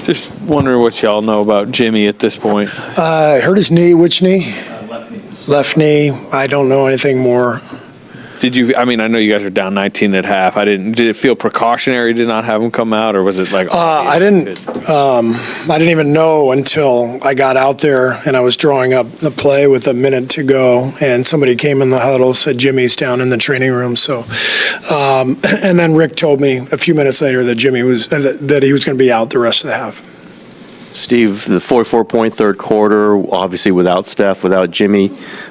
Just wondering what y'all know about Jimmy at this point. Hurt his knee. Which knee? Left knee. I don't know anything more. I know you guys are down 19 at half. Did it feel precautionary to not have him come out, or was it like? I didn't even know until I got out there and I was drawing up the play with a minute to go, and somebody came in the huddle, said Jimmy's down in the training room. So, and then Rick told me a few minutes later that Jimmy was that he was going to be out the rest of the half. Steve, the 44-point third quarter, obviously without Steph, without Jimmy.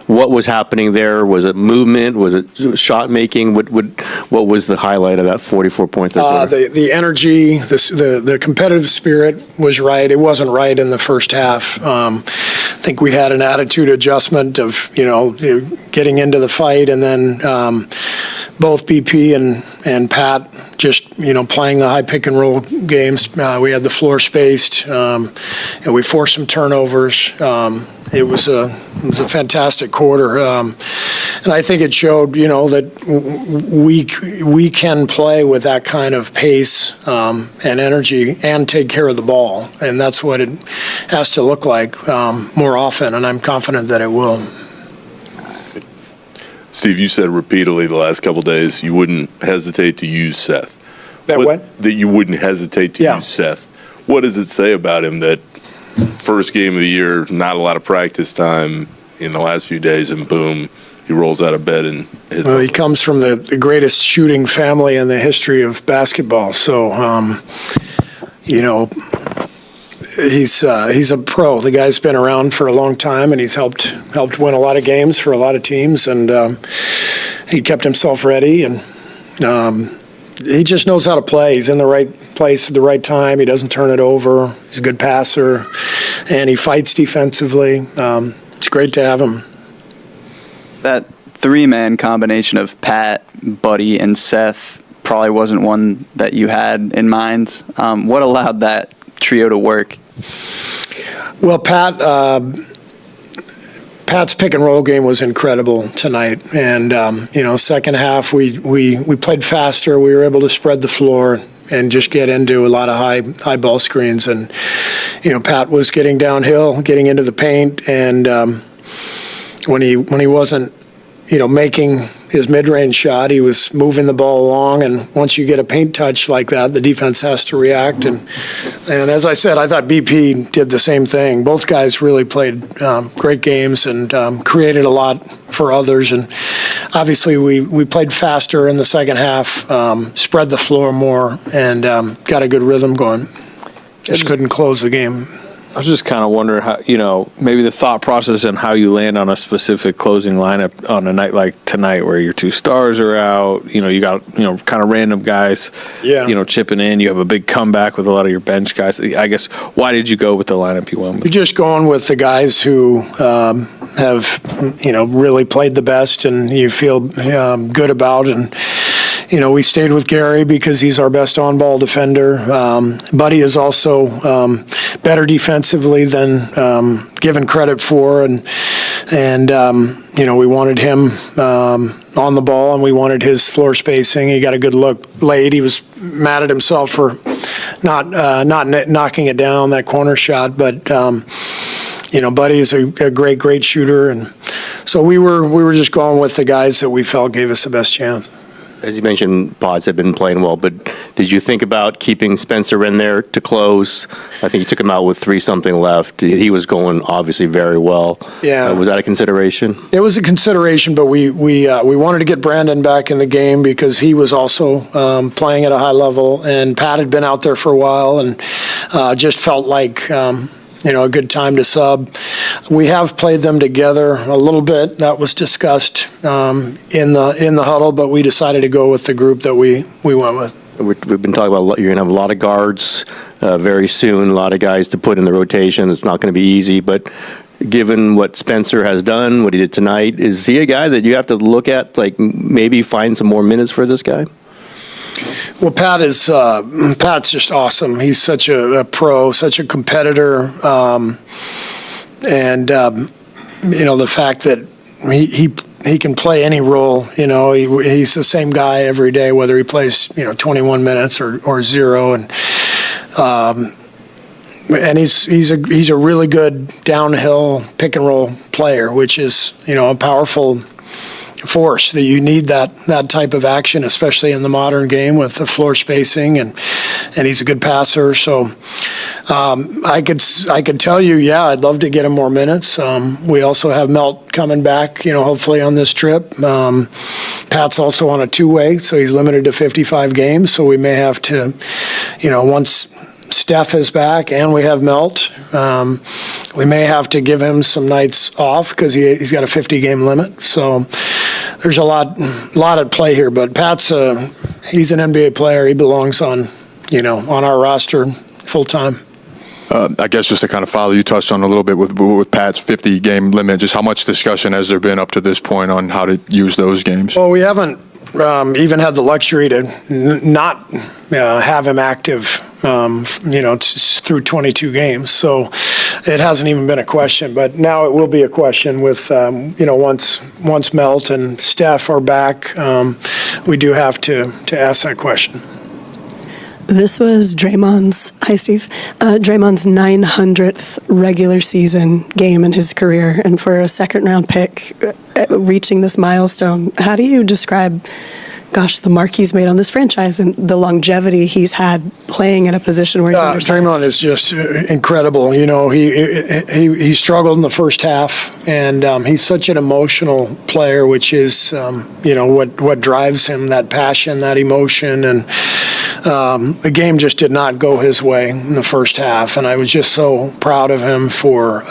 What was happening there? Was it movement? Was it shot making? What was the highlight of that 44-point third quarter? The energy, the competitive spirit was right. It wasn't right in the first half. I think we had an attitude adjustment of getting into the fight, and then both BP and Pat just playing the high pick and roll games. We had the floor spaced, and we forced some turnovers. It was a fantastic quarter, and I think it showed that we can play with that kind of pace and energy and take care of the ball, and that's what it has to look like more often, and I'm confident that it will. Steve, you said repeatedly the last couple of days you wouldn't hesitate to use Seth. That you wouldn't hesitate to use Seth. What does it say about him that first game of the year, not a lot of practice time in the last few days, and boom, he rolls out of bed and hits? Well, he comes from the greatest shooting family in the history of basketball, so he's a pro. The guy's been around for a long time, and he's helped win a lot of games for a lot of teams, and he kept himself ready, and he just knows how to play. He's in the right place at the right time. He doesn't turn it over. He's a good passer, and he fights defensively. It's great to have him. That three-man combination of Pat, Buddy, and Seth probably wasn't one that you had in mind. What allowed that trio to work? Well, Pat's pick and roll game was incredible tonight, and second half we played faster. We were able to spread the floor and just get into a lot of high ball screens, and Pat was getting downhill, getting into the paint, and when he wasn't making his mid-range shot, he was moving the ball along, and once you get a paint touch like that, the defense has to react. And as I said, I thought BP did the same thing. Both guys really played great games and created a lot for others. And obviously, we played faster in the second half, spread the floor more, and got a good rhythm going. Just couldn't close the game. I was just kind of wondering how, maybe the thought process and how you land on a specific closing lineup on a night like tonight where your two stars are out, you got, kind of random guys, chipping in. You have a big comeback with a lot of your bench guys. I guess, why did you go with the lineup you went with? You're just going with the guys who have, really played the best and you feel good about. And, we stayed with Gary because he's our best on-ball defender. Buddy is also better defensively than given credit for, and we wanted him on the ball, and we wanted his floor spacing. He got a good look late. He was mad at himself for not knocking it down, that corner shot, but Buddy is a great shooter, and so we were just going with the guys that we felt gave us the best chance. As you mentioned, Pods have been playing well, but did you think about keeping Spencer in there to close? I think you took him out with 3-something left. He was going obviously very well. Yeah. Was that a consideration? It was a consideration, but we wanted to get Brandon back in the game because he was also playing at a high level, and Pat had been out there for a while, and just felt like a good time to sub. We have played them together a little bit. That was discussed in the huddle, but we decided to go with the group that we went with. We've been talking about you're going to have a lot of guards very soon, a lot of guys to put in the rotation. It's not going to be easy, but given what Spencer has done, what he did tonight, is he a guy that you have to look at, like maybe find some more minutes for this guy? Well, Pat's just awesome. He's such a pro, such a competitor, and the fact that he can play any role. He's the same guy every day, whether he plays 21 minutes or 0, and and he's a really good downhill pick and roll player, which is, a powerful force that you need that type of action, especially in the modern game with the floor spacing, and he's a good passer. So I could tell you, I'd love to get him more minutes. We also have Melt coming back, hopefully on this trip. Pat's also on a two-way, so he's limited to 55 games. So we may have to, once Steph is back and we have Melt, we may have to give him some nights off because he's got a 50-game limit. So there's a lot at play here. But Pat's he's an NBA player. He belongs on our roster full time. I guess just to kind of follow, you touched on a little bit with Pat's 50-game limit. Just how much discussion has there been up to this point on how to use those games? Well, we haven't even had the luxury to not have him active, through 22 games. So it hasn't even been a question. But now it will be a question with, once Melt and Steph are back, we do have to ask that question. This was Draymond's 900th regular season game in his career, and for a second-round pick, reaching this milestone, how do you describe, the mark he's made on this franchise and the longevity he's had playing in a position where he's undersized? Draymond is just incredible. He struggled in the first half, and he's such an emotional player, which is, what drives him, that passion, that emotion, and the game just did not go his way in the first half, and I was just so proud of him for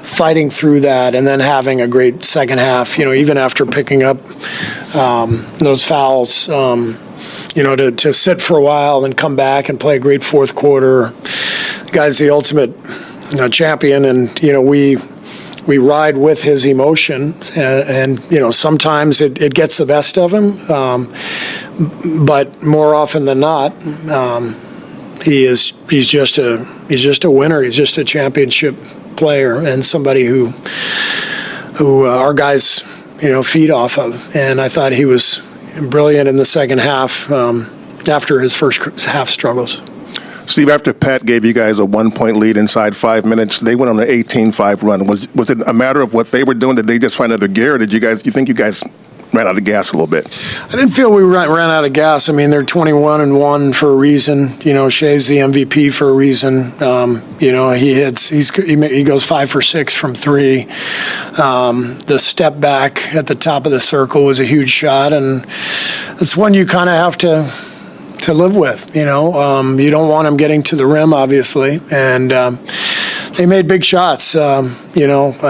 fighting through that and then having a great second half, even after picking up those fouls, to sit for a while and come back and play a great fourth quarter. The guy's the ultimate champion, and, we ride with his emotion, and sometimes it gets the best of him, but more often than not, he's just a winner. He's just a championship player and somebody who our guys feed off of. And I thought he was brilliant in the second half after his first half struggles. Steve, after Pat gave you guys a 1-point lead inside 5 minutes, they went on an 18-5 run. Was it a matter of what they were doing? Did they just find another gear, or do you think you guys ran out of gas a little bit? I didn't feel we ran out of gas. I mean, they're 21-1 for a reason. Shea's the MVP for a reason. He goes 5 for 6 from three. The step back at the top of the circle was a huge shot, and it's one you kind of have to live with. You don't want him getting to the rim, obviously, and they made big shots. I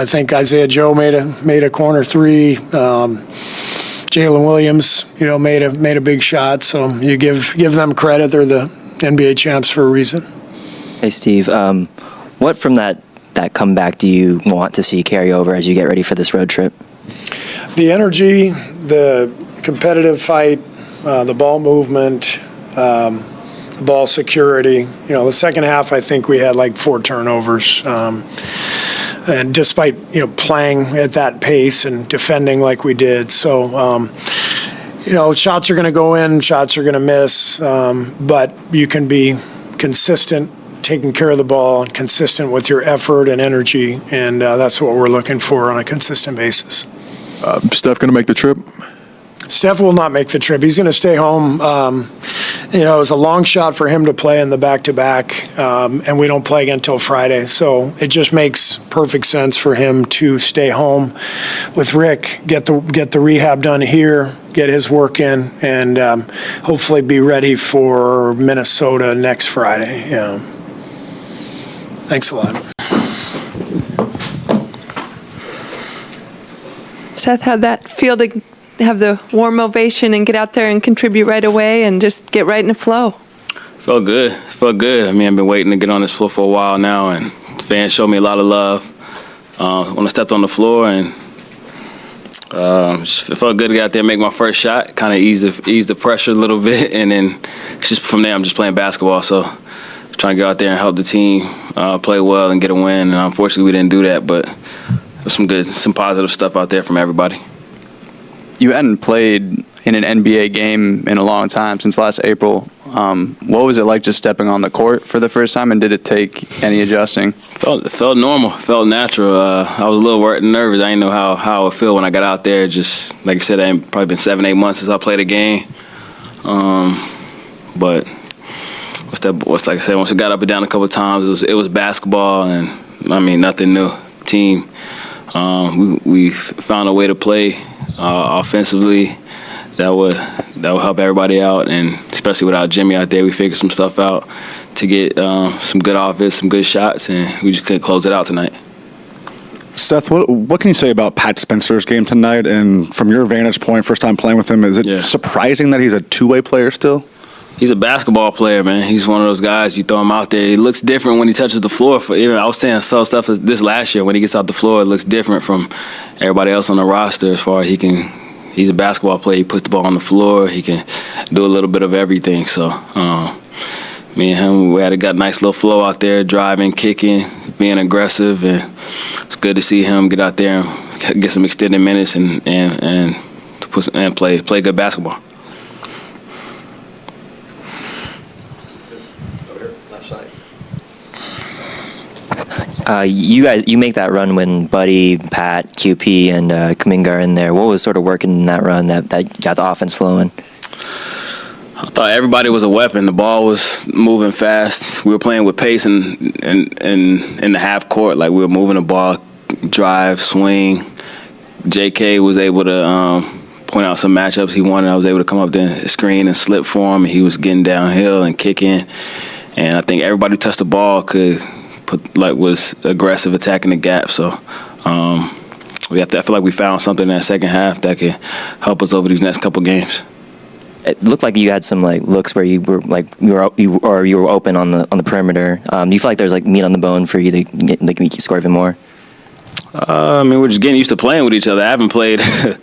think Isaiah Joe made a corner three. Jalen Williams, made a big shot. So you give them credit. They're the NBA champs for a reason. Hey, Steve, what from that comeback do you want to see carry over as you get ready for this road trip? The energy, the competitive fight, the ball movement, ball security. The second half, I think we had like 4 turnovers. And despite, playing at that pace and defending like we did. So, shots are going to go in, shots are going to miss, but you can be consistent, taking care of the ball, and consistent with your effort and energy, and that's what we're looking for on a consistent basis. Steph going to make the trip? Steph will not make the trip. He's going to stay home. It was a long shot for him to play in the back-to-back, and we don't play again until Friday. So it just makes perfect sense for him to stay home with Rick, get the rehab done here, get his work in, and hopefully be ready for Minnesota next Friday. Thanks a lot. Seth, how'd that feel to have the warm ovation and get out there and contribute right away and just get right in the flow? Felt good. I mean, I've been waiting to get on this floor for a while now, and the fans showed me a lot of love when I stepped on the floor, and it felt good to get out there and make my first shot, kind of ease the pressure a little bit, and then just from there I'm just playing basketball, so trying to get out there and help the team play well and get a win, and unfortunately we didn't do that, but there's some positive stuff out there from everybody. You hadn't played in an NBA game in a long time, since last April. What was it like just stepping on the court for the first time, and did it take any adjusting? It felt normal, felt natural. I was a little nervous. I didn't know how I would feel when I got out there. Just like I said, it ain't probably been 7-8 months since I played a game. But like I said, once I got up and down a couple of times, it was basketball, and I mean nothing new. Team, we found a way to play offensively that would help everybody out, and especially without Jimmy out there, we figured some stuff out to get some good offense, some good shots, and we just couldn't close it out tonight. Seth, what can you say about Pat Spencer's game tonight? And from your vantage point, first time playing with him, is it surprising that he's a two-way player still? He's a basketball player, man. He's one of those guys, you throw him out there, he looks different when he touches the floor. I was saying some stuff this last year, when he gets out the floor, it looks different from everybody else on the roster as far as he's a basketball player. He puts the ball on the floor. He can do a little bit of everything. So me and him, we had a nice little flow out there, driving, kicking, being aggressive, and it's good to see him get out there and get some extended minutes and play good basketball. You make that run when Buddy, Pat, QP, and Kuminga are in there. What was sort of working in that run that got the offense flowing? I thought everybody was a weapon. The ball was moving fast. We were playing with pace in the half court. Like, we were moving the ball, drive, swing. JK was able to point out some matchups he wanted. I was able to come up there and screen and slip for him. He was getting downhill and kicking. And I think everybody who touched the ball was aggressive attacking the gap. So I feel like we found something in that second half that could help us over these next couple games. It looked like you had some looks where you were open on the perimeter. Do you feel like there's meat on the bone for you to make you score even more? We're just getting used to playing with each other. I haven't played with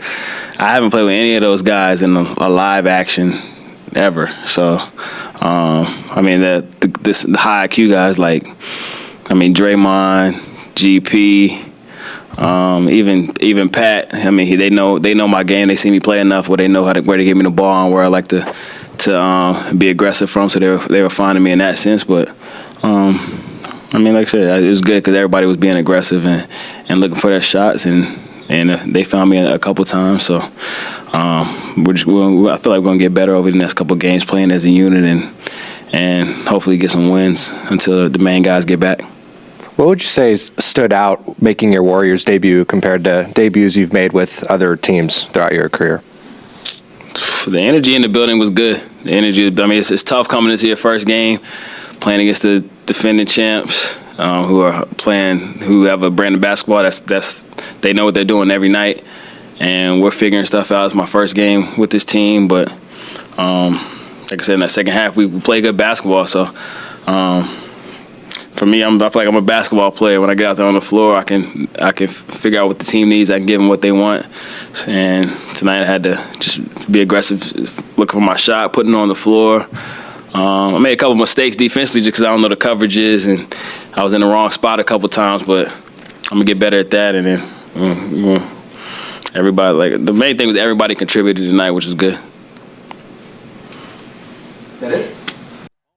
any of those guys in a live action ever. So the high IQ guys Draymond, GP, even Pat. They know my game. They see me play enough where they know where to give me the ball and where I like to be aggressive from. So they were finding me in that sense. But like I said, it was good because everybody was being aggressive and looking for their shots, and they found me a couple times. So I feel like we're gonna get better over the next couple games playing as a unit and hopefully get some wins until the main guys get back. What would you say stood out making your Warriors debut compared to debuts you've made with other teams throughout your career? The energy in the building was good. The energy, it's tough coming into your first game, playing against the defending champs who have a brand of basketball. They know what they're doing every night, and we're figuring stuff out. It's my first game with this team, but like I said, in that second half, we play good basketball. So for me, I feel like I'm a basketball player. When I get out there on the floor, I can figure out what the team needs. I can give them what they want. And tonight I had to just be aggressive, looking for my shot, putting it on the floor. I made a couple mistakes defensively just because I don't know the coverages, and I was in the wrong spot a couple times. But I'm gonna get better at that. And then everybody, the main thing was everybody contributed tonight, which was good.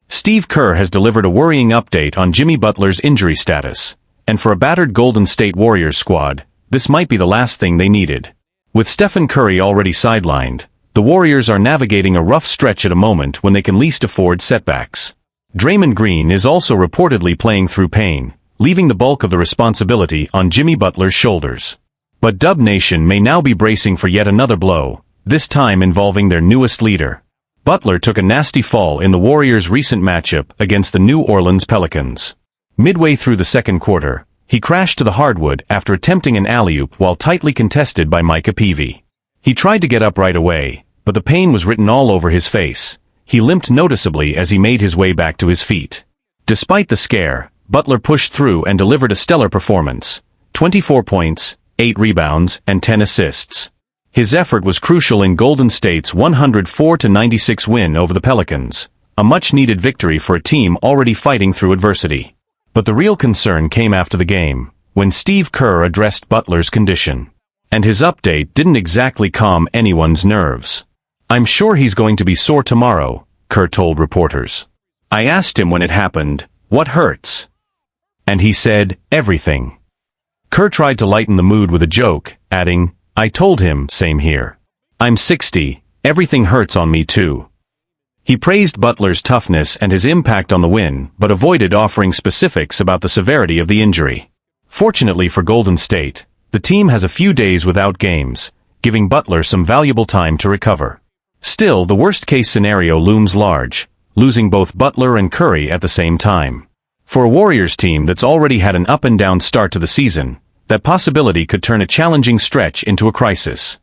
Steve Kerr has delivered a worrying update on Jimmy Butler's injury status, and for a battered Golden State Warriors squad, this might be the last thing they needed. With Stephen Curry already sidelined, the Warriors are navigating a rough stretch at a moment when they can least afford setbacks. Draymond Green is also reportedly playing through pain, leaving the bulk of the responsibility on Jimmy Butler's shoulders. But Dub Nation may now be bracing for yet another blow, this time involving their newest leader. Butler took a nasty fall in the Warriors' recent matchup against the New Orleans Pelicans. Midway through the second quarter, he crashed to the hardwood after attempting an alley-oop while tightly contested by Micah Peavy. He tried to get up right away, but the pain was written all over his face. He limped noticeably as he made his way back to his feet. Despite the scare, Butler pushed through and delivered a stellar performance. 24 points, 8 rebounds, and 10 assists. His effort was crucial in Golden State's 104-96 win over the Pelicans, a much-needed victory for a team already fighting through adversity. But the real concern came after the game, when Steve Kerr addressed Butler's condition. And his update didn't exactly calm anyone's nerves. "I'm sure he's going to be sore tomorrow," Kerr told reporters. I asked him when it happened, what hurts? And he said, everything. Kerr tried to lighten the mood with a joke, adding, I told him, same here. I'm 60, everything hurts on me too. He praised Butler's toughness and his impact on the win, but avoided offering specifics about the severity of the injury. Fortunately for Golden State, the team has a few days without games, giving Butler some valuable time to recover. Still, the worst-case scenario looms large, losing both Butler and Curry at the same time. For a Warriors team that's already had an up-and-down start to the season, that possibility could turn a challenging stretch into a crisis.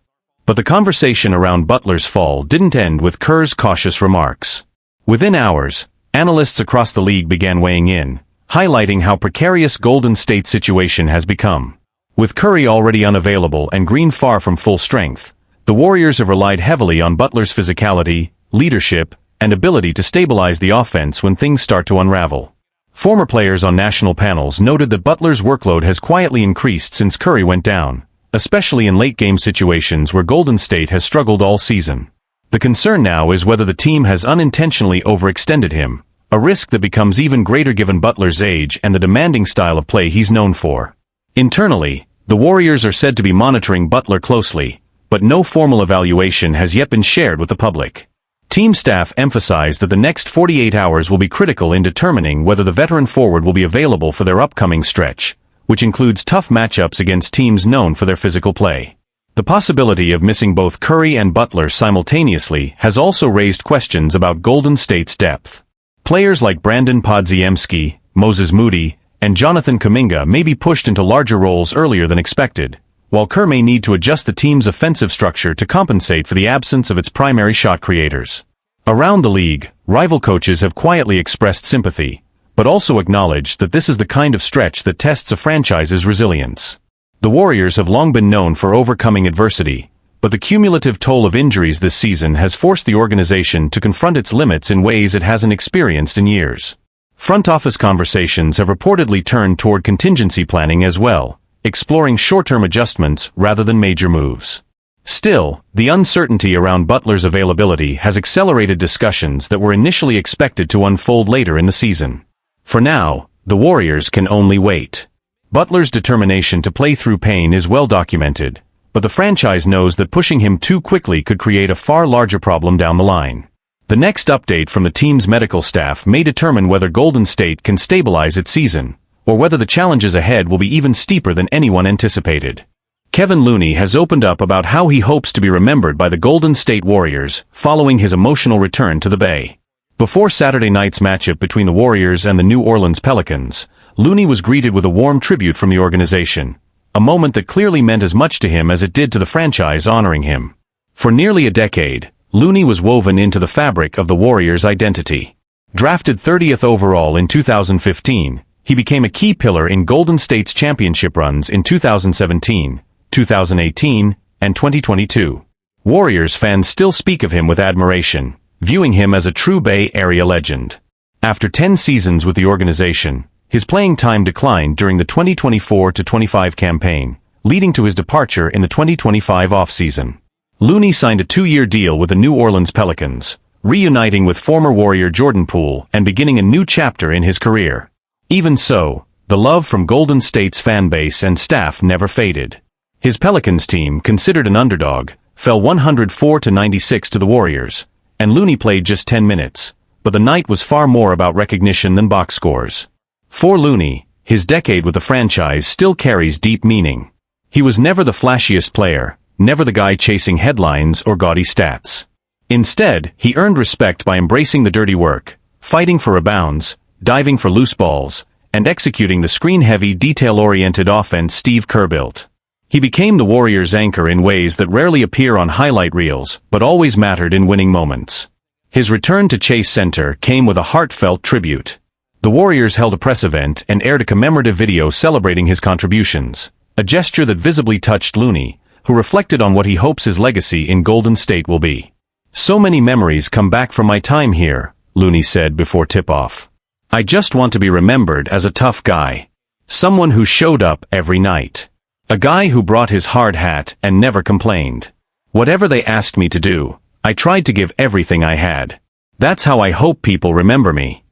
But the conversation around Butler's fall didn't end with Kerr's cautious remarks. Within hours, analysts across the league began weighing in, highlighting how precarious Golden State's situation has become. With Curry already unavailable and Green far from full strength, the Warriors have relied heavily on Butler's physicality, leadership, and ability to stabilize the offense when things start to unravel. Former players on national panels noted that Butler's workload has quietly increased since Curry went down, especially in late-game situations where Golden State has struggled all season. The concern now is whether the team has unintentionally overextended him, a risk that becomes even greater given Butler's age and the demanding style of play he's known for. Internally, the Warriors are said to be monitoring Butler closely, but no formal evaluation has yet been shared with the public. Team staff emphasized that the next 48 hours will be critical in determining whether the veteran forward will be available for their upcoming stretch, which includes tough matchups against teams known for their physical play. The possibility of missing both Curry and Butler simultaneously has also raised questions about Golden State's depth. Players like Brandon Podziemski, Moses Moody, and Jonathan Kuminga may be pushed into larger roles earlier than expected, while Kerr may need to adjust the team's offensive structure to compensate for the absence of its primary shot creators. Around the league, rival coaches have quietly expressed sympathy, but also acknowledged that this is the kind of stretch that tests a franchise's resilience. The Warriors have long been known for overcoming adversity, but the cumulative toll of injuries this season has forced the organization to confront its limits in ways it hasn't experienced in years. Front office conversations have reportedly turned toward contingency planning as well, exploring short-term adjustments rather than major moves. Still, the uncertainty around Butler's availability has accelerated discussions that were initially expected to unfold later in the season. For now, the Warriors can only wait. Butler's determination to play through pain is well documented, but the franchise knows that pushing him too quickly could create a far larger problem down the line. The next update from the team's medical staff may determine whether Golden State can stabilize its season, or whether the challenges ahead will be even steeper than anyone anticipated. Kevin Looney has opened up about how he hopes to be remembered by the Golden State Warriors following his emotional return to the Bay. Before Saturday night's matchup between the Warriors and the New Orleans Pelicans, Looney was greeted with a warm tribute from the organization, a moment that clearly meant as much to him as it did to the franchise honoring him. For nearly a decade, Looney was woven into the fabric of the Warriors' identity. Drafted 30th overall in 2015, he became a key pillar in Golden State's championship runs in 2017, 2018, and 2022. Warriors fans still speak of him with admiration, viewing him as a true Bay Area legend. After 10 seasons with the organization, his playing time declined during the 2024-25 campaign, leading to his departure in the 2025 offseason. Looney signed a 2-year deal with the New Orleans Pelicans, reuniting with former Warrior Jordan Poole and beginning a new chapter in his career. Even so, the love from Golden State's fan base and staff never faded. His Pelicans team, considered an underdog, fell 104-96 to the Warriors, and Looney played just 10 minutes, but the night was far more about recognition than box scores. For Looney, his decade with the franchise still carries deep meaning. He was never the flashiest player, never the guy chasing headlines or gaudy stats. Instead, he earned respect by embracing the dirty work, fighting for rebounds, diving for loose balls, and executing the screen-heavy, detail-oriented offense Steve Kerr built. He became the Warriors' anchor in ways that rarely appear on highlight reels, but always mattered in winning moments. His return to Chase Center came with a heartfelt tribute. The Warriors held a press event and aired a commemorative video celebrating his contributions, a gesture that visibly touched Looney, who reflected on what he hopes his legacy in Golden State will be. "So many memories come back from my time here," Looney said before tip-off. "I just want to be remembered as a tough guy. Someone who showed up every night. A guy who brought his hard hat and never complained. Whatever they asked me to do, I tried to give everything I had. That's how I hope people remember me.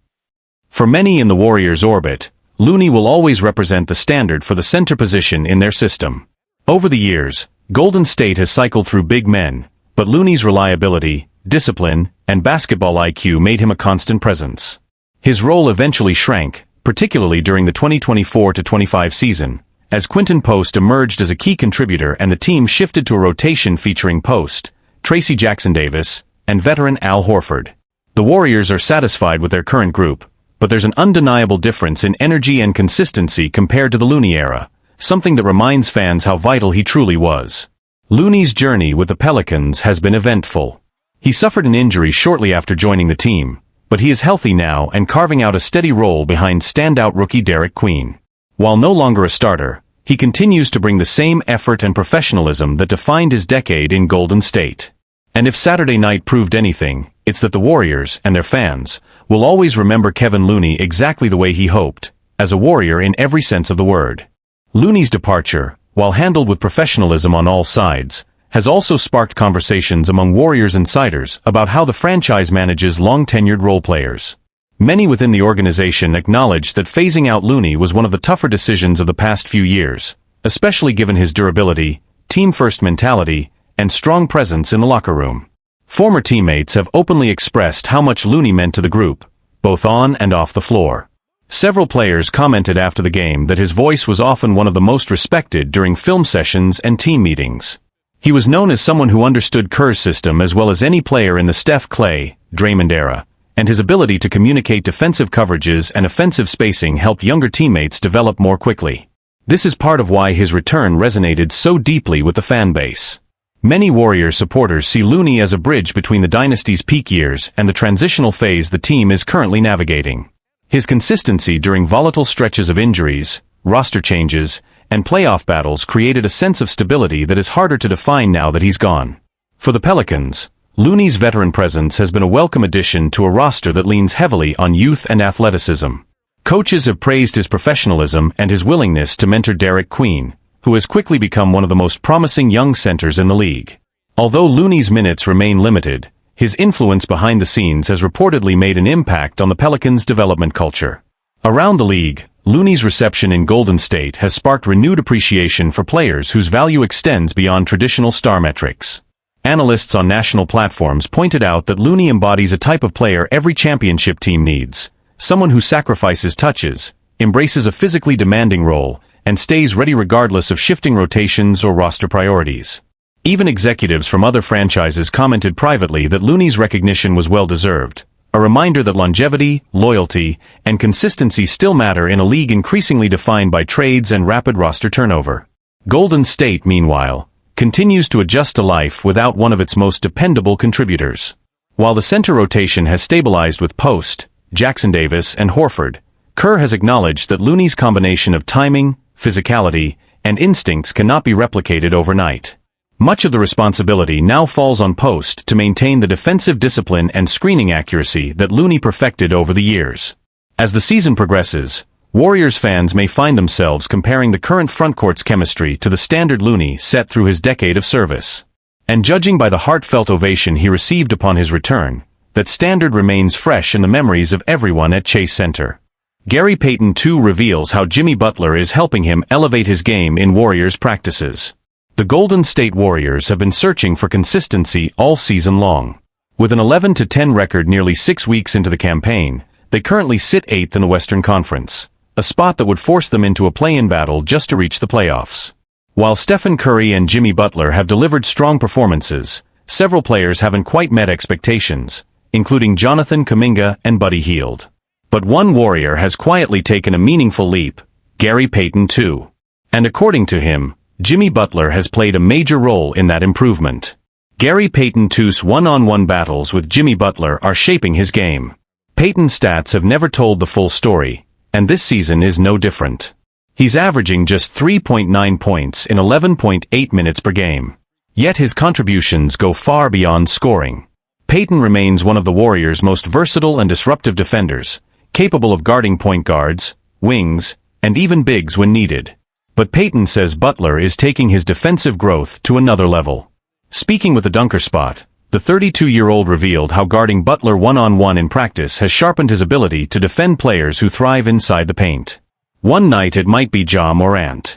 For many in the Warriors' orbit, Looney will always represent the standard for the center position in their system. Over the years, Golden State has cycled through big men, but Looney's reliability, discipline, and basketball IQ made him a constant presence. His role eventually shrank, particularly during the 2024-25 season, as Quinton Post emerged as a key contributor and the team shifted to a rotation featuring Post, Tracy Jackson-Davis, and veteran Al Horford. The Warriors are satisfied with their current group, but there's an undeniable difference in energy and consistency compared to the Looney era, something that reminds fans how vital he truly was. Looney's journey with the Pelicans has been eventful. He suffered an injury shortly after joining the team, but he is healthy now and carving out a steady role behind standout rookie Derek Queen. While no longer a starter, he continues to bring the same effort and professionalism that defined his decade in Golden State. And if Saturday night proved anything, it's that the Warriors and their fans will always remember Kevin Looney exactly the way he hoped, as a Warrior in every sense of the word. Looney's departure, while handled with professionalism on all sides, has also sparked conversations among Warriors insiders about how the franchise manages long-tenured role players. Many within the organization acknowledge that phasing out Looney was one of the tougher decisions of the past few years, especially given his durability, team-first mentality, and strong presence in the locker room. Former teammates have openly expressed how much Looney meant to the group, both on and off the floor. Several players commented after the game that his voice was often one of the most respected during film sessions and team meetings. He was known as someone who understood Kerr's system as well as any player in the Steph, Klay, Draymond era, and his ability to communicate defensive coverages and offensive spacing helped younger teammates develop more quickly. This is part of why his return resonated so deeply with the fan base. Many Warriors supporters see Looney as a bridge between the dynasty's peak years and the transitional phase the team is currently navigating. His consistency during volatile stretches of injuries, roster changes, and playoff battles created a sense of stability that is harder to define now that he's gone. For the Pelicans, Looney's veteran presence has been a welcome addition to a roster that leans heavily on youth and athleticism. Coaches have praised his professionalism and his willingness to mentor Derek Queen, who has quickly become one of the most promising young centers in the league. Although Looney's minutes remain limited, his influence behind the scenes has reportedly made an impact on the Pelicans' development culture. Around the league, Looney's reception in Golden State has sparked renewed appreciation for players whose value extends beyond traditional star metrics. Analysts on national platforms pointed out that Looney embodies a type of player every championship team needs, someone who sacrifices touches, embraces a physically demanding role, and stays ready regardless of shifting rotations or roster priorities. Even executives from other franchises commented privately that Looney's recognition was well-deserved, a reminder that longevity, loyalty, and consistency still matter in a league increasingly defined by trades and rapid roster turnover. Golden State, meanwhile, continues to adjust to life without one of its most dependable contributors. While the center rotation has stabilized with Post, Jackson-Davis, and Horford, Kerr has acknowledged that Looney's combination of timing, physicality, and instincts cannot be replicated overnight. Much of the responsibility now falls on Post to maintain the defensive discipline and screening accuracy that Looney perfected over the years. As the season progresses, Warriors fans may find themselves comparing the current frontcourt's chemistry to the standard Looney set through his decade of service. And judging by the heartfelt ovation he received upon his return, that standard remains fresh in the memories of everyone at Chase Center. Gary Payton II reveals how Jimmy Butler is helping him elevate his game in Warriors practices. The Golden State Warriors have been searching for consistency all season long. With an 11-10 record nearly 6 weeks into the campaign, they currently sit 8th in the Western Conference, a spot that would force them into a play-in battle just to reach the playoffs. While Stephen Curry and Jimmy Butler have delivered strong performances, several players haven't quite met expectations, including Jonathan Kuminga and Buddy Hield. But one Warrior has quietly taken a meaningful leap, Gary Payton II. And according to him, Jimmy Butler has played a major role in that improvement. Gary Payton II's one-on-one battles with Jimmy Butler are shaping his game. Payton's stats have never told the full story, and this season is no different. He's averaging just 3.9 points in 11.8 minutes per game. Yet his contributions go far beyond scoring. Payton remains one of the Warriors' most versatile and disruptive defenders, capable of guarding point guards, wings, and even bigs when needed. But Payton says Butler is taking his defensive growth to another level. Speaking with the dunker spot, the the 32-year-old revealed how guarding Butler one-on-one in practice has sharpened his ability to defend players who thrive inside the paint. One night it might be Ja Morant.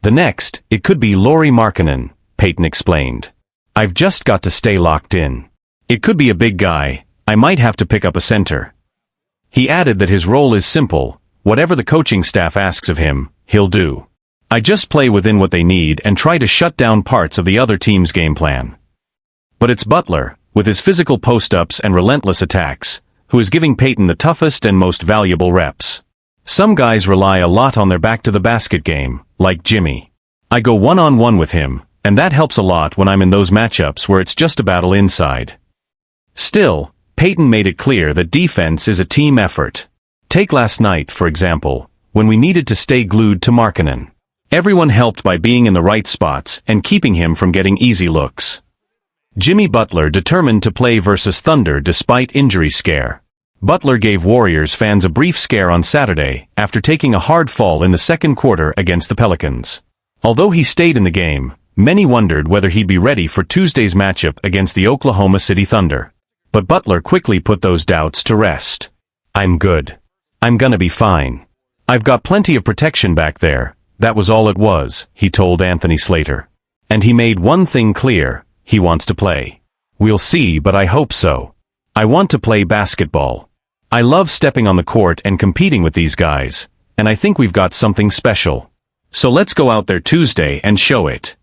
The next, it could be Lauri Markkanen, Payton explained. I've just got to stay locked in. It could be a big guy, I might have to pick up a center. He added that his role is simple, whatever the coaching staff asks of him, he'll do. I just play within what they need and try to shut down parts of the other team's game plan. But it's Butler, with his physical post-ups and relentless attacks, who is giving Payton the toughest and most valuable reps. Some guys rely a lot on their back-to-the-basket game, like Jimmy. I go one-on-one with him, and that helps a lot when I'm in those matchups where it's just a battle inside. Still, Payton made it clear that defense is a team effort. Take last night, for example, when we needed to stay glued to Markkanen. Everyone helped by being in the right spots and keeping him from getting easy looks. Jimmy Butler determined to play versus Thunder despite injury scare. Butler gave Warriors fans a brief scare on Saturday after taking a hard fall in the second quarter against the Pelicans. Although he stayed in the game, many wondered whether he'd be ready for Tuesday's matchup against the Oklahoma City Thunder. But Butler quickly put those doubts to rest. I'm good. I'm gonna be fine. I've got plenty of protection back there. That was all it was, he told Anthony Slater. And he made one thing clear, he wants to play. We'll see, but I hope so. I want to play basketball. I love stepping on the court and competing with these guys, and I think we've got something special. So let's go out there Tuesday and show it.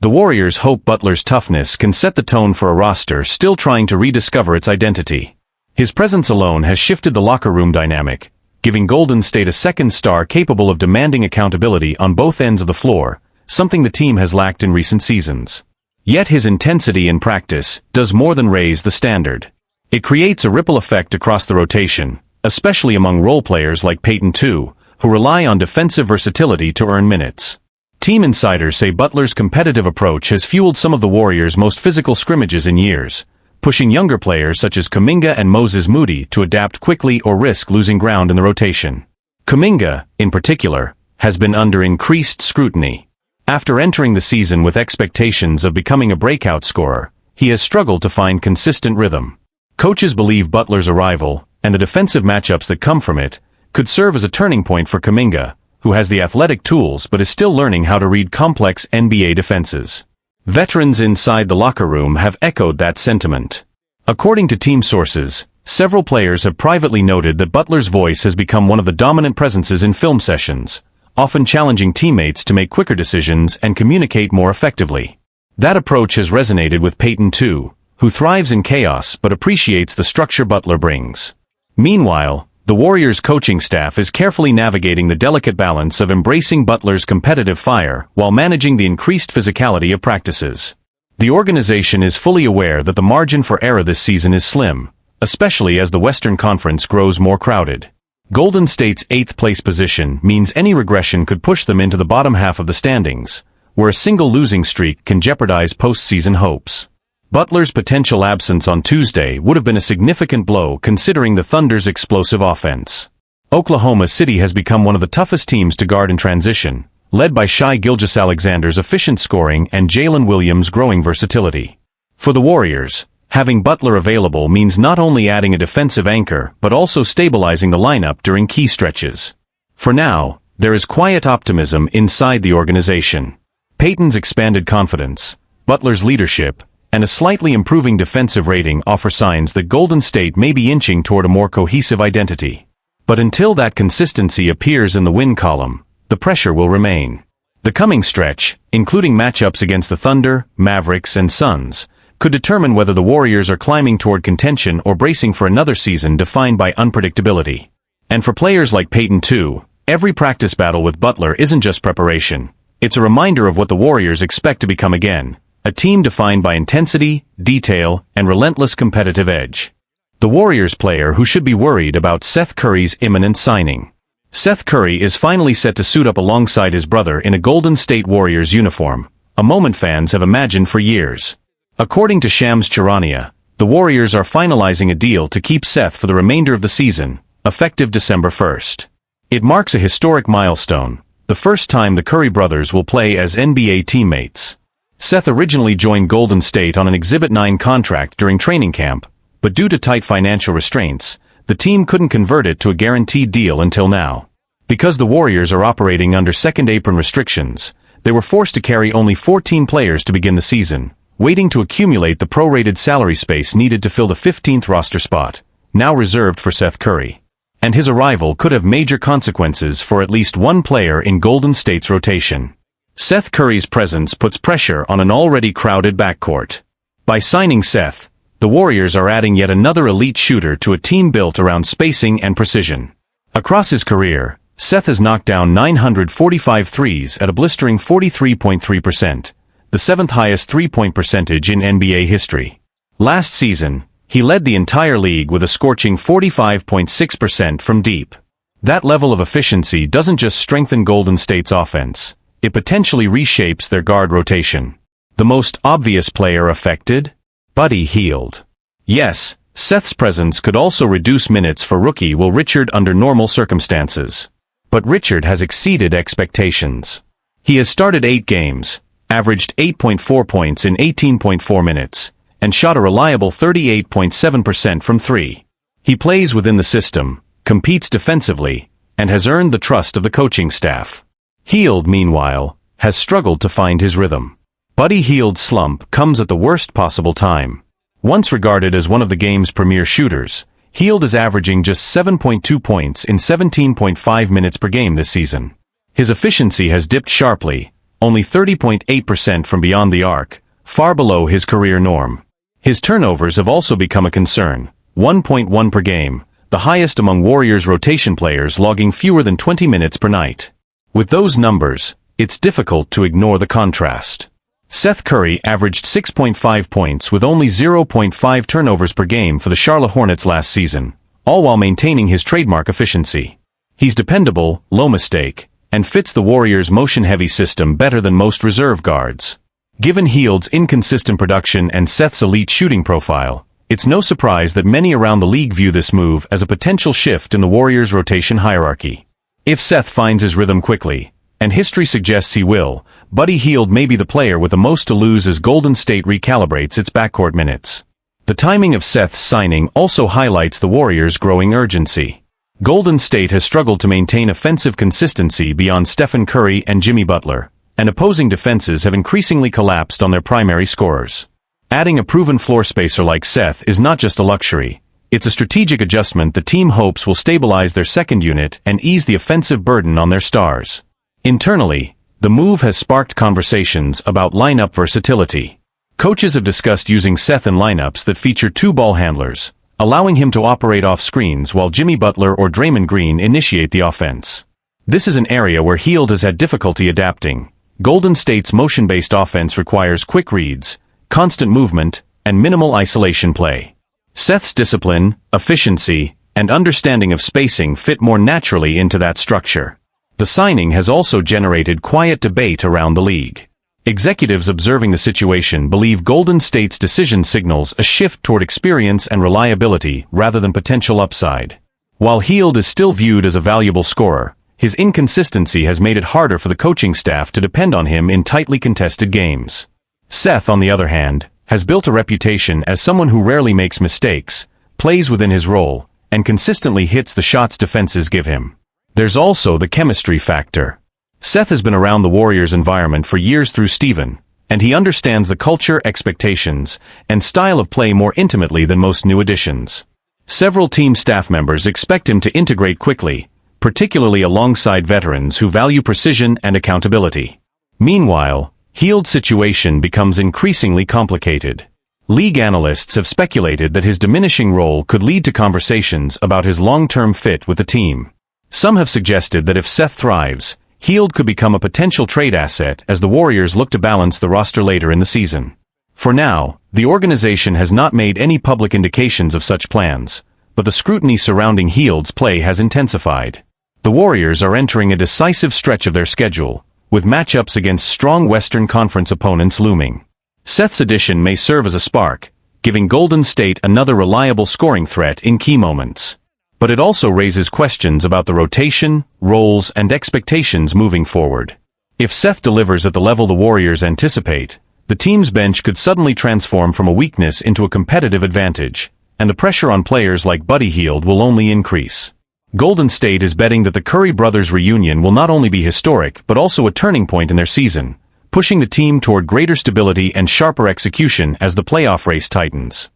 The Warriors hope Butler's toughness can set the tone for a roster still trying to rediscover its identity. His presence alone has shifted the locker room dynamic, giving Golden State a second star capable of demanding accountability on both ends of the floor, something the team has lacked in recent seasons. Yet his intensity in practice does more than raise the standard. It creates a ripple effect across the rotation, especially among role players like Payton II, who rely on defensive versatility to earn minutes. Team insiders say Butler's competitive approach has fueled some of the Warriors' most physical scrimmages in years, pushing younger players such as Kuminga and Moses Moody to adapt quickly or risk losing ground in the rotation. Kuminga, in particular, has been under increased scrutiny. After entering the season with expectations of becoming a breakout scorer, he has struggled to find consistent rhythm. Coaches believe Butler's arrival, and the defensive matchups that come from it, could serve as a turning point for Kuminga, who has the athletic tools but is still learning how to read complex NBA defenses. Veterans inside the locker room have echoed that sentiment. According to team sources, several players have privately noted that Butler's voice has become one of the dominant presences in film sessions, often challenging teammates to make quicker decisions and communicate more effectively. That approach has resonated with Payton II, who thrives in chaos but appreciates the structure Butler brings. Meanwhile, the Warriors' coaching staff is carefully navigating the delicate balance of embracing Butler's competitive fire while managing the increased physicality of practices. The organization is fully aware that the margin for error this season is slim, especially as the Western Conference grows more crowded. Golden State's 8th place position means any regression could push them into the bottom half of the standings, where a single losing streak can jeopardize postseason hopes. Butler's potential absence on Tuesday would have been a significant blow considering the Thunder's explosive offense. Oklahoma City has become one of the toughest teams to guard in transition, led by Shai Gilgeous-Alexander's efficient scoring and Jalen Williams' growing versatility. For the Warriors, having Butler available means not only adding a defensive anchor but also stabilizing the lineup during key stretches. For now, there is quiet optimism inside the organization. Payton's expanded confidence, Butler's leadership, and a slightly improving defensive rating offer signs that Golden State may be inching toward a more cohesive identity. But until that consistency appears in the win column, the pressure will remain. The coming stretch, including matchups against the Thunder, Mavericks, and Suns, could determine whether the Warriors are climbing toward contention or bracing for another season defined by unpredictability. And for players like Payton II, every practice battle with Butler isn't just preparation. It's a reminder of what the Warriors expect to become again. A team defined by intensity, detail, and relentless competitive edge. The Warriors player who should be worried about Seth Curry's imminent signing. Seth Curry is finally set to suit up alongside his brother in a Golden State Warriors uniform, a moment fans have imagined for years. According to Shams Charania, the Warriors are finalizing a deal to keep Seth for the remainder of the season, effective December 1st. It marks a historic milestone, the first time the Curry brothers will play as NBA teammates. Seth originally joined Golden State on an Exhibit 9 contract during training camp, but due to tight financial restraints, the team couldn't convert it to a guaranteed deal until now. Because the Warriors are operating under second apron restrictions, they were forced to carry only 14 players to begin the season, waiting to accumulate the prorated salary space needed to fill the 15th roster spot, now reserved for Seth Curry. And his arrival could have major consequences for at least one player in Golden State's rotation. Seth Curry's presence puts pressure on an already crowded backcourt. By signing Seth, the Warriors are adding yet another elite shooter to a team built around spacing and precision. Across his career, Seth has knocked down 945 threes at a blistering 43.3%, the seventh highest three-point percentage in NBA history. Last season, he led the entire league with a scorching 45.6% from deep. That level of efficiency doesn't just strengthen Golden State's offense, it potentially reshapes their guard rotation. The most obvious player affected? Buddy Hield. Yes, Seth's presence could also reduce minutes for rookie Will Richard under normal circumstances. But Richard has exceeded expectations. He has started 8 games, averaged 8.4 points in 18.4 minutes, and shot a reliable 38.7% from 3. He plays within the system, competes defensively, and has earned the trust of the coaching staff. Hield, meanwhile, has struggled to find his rhythm. Buddy Hield's slump comes at the worst possible time. Once regarded as one of the game's premier shooters, Hield is averaging just 7.2 points in 17.5 minutes per game this season. His efficiency has dipped sharply, only 30.8% from beyond the arc, far below his career norm. His turnovers have also become a concern, 1.1 per game, the highest among Warriors rotation players logging fewer than 20 minutes per night. With those numbers, it's difficult to ignore the contrast. Seth Curry averaged 6.5 points with only 0.5 turnovers per game for the Charlotte Hornets last season, all while maintaining his trademark efficiency. He's dependable, low mistake, and fits the Warriors' motion-heavy system better than most reserve guards. Given Hield's inconsistent production and Seth's elite shooting profile, it's no surprise that many around the league view this move as a potential shift in the Warriors' rotation hierarchy. If Seth finds his rhythm quickly, and history suggests he will, Buddy Hield may be the player with the most to lose as Golden State recalibrates its backcourt minutes. The timing of Seth's signing also highlights the Warriors' growing urgency. Golden State has struggled to maintain offensive consistency beyond Stephen Curry and Jimmy Butler, and opposing defenses have increasingly collapsed on their primary scorers. Adding a proven floor spacer like Seth is not just a luxury, it's a strategic adjustment the team hopes will stabilize their second unit and ease the offensive burden on their stars. Internally, the move has sparked conversations about lineup versatility. Coaches have discussed using Seth in lineups that feature 2 ball handlers, allowing him to operate off screens while Jimmy Butler or Draymond Green initiate the offense. This is an area where Hield has had difficulty adapting. Golden State's motion-based offense requires quick reads, constant movement, and minimal isolation play. Seth's discipline, efficiency, and understanding of spacing fit more naturally into that structure. The signing has also generated quiet debate around the league. Executives observing the situation believe Golden State's decision signals a shift toward experience and reliability rather than potential upside. While Hield is still viewed as a valuable scorer, his inconsistency has made it harder for the coaching staff to depend on him in tightly contested games. Seth, on the other hand, has built a reputation as someone who rarely makes mistakes, plays within his role, and consistently hits the shots defenses give him. There's also the chemistry factor. Seth has been around the Warriors' environment for years through Steven, and he understands the culture, expectations, and style of play more intimately than most new additions. Several team staff members expect him to integrate quickly, particularly alongside veterans who value precision and accountability. Meanwhile, Hield's situation becomes increasingly complicated. League analysts have speculated that his diminishing role could lead to conversations about his long-term fit with the team. Some have suggested that if Seth thrives, Hield could become a potential trade asset as the Warriors look to balance the roster later in the season. For now, the organization has not made any public indications of such plans, but the scrutiny surrounding Hield's play has intensified. The Warriors are entering a decisive stretch of their schedule, with matchups against strong Western Conference opponents looming. Seth's addition may serve as a spark, giving Golden State another reliable scoring threat in key moments. But it also raises questions about the rotation, roles, and expectations moving forward. If Seth delivers at the level the Warriors anticipate, the team's bench could suddenly transform from a weakness into a competitive advantage, and the pressure on players like Buddy Hield will only increase. Golden State is betting that the Curry brothers' reunion will not only be historic but also a turning point in their season, pushing the team toward greater stability and sharper execution as the playoff race tightens.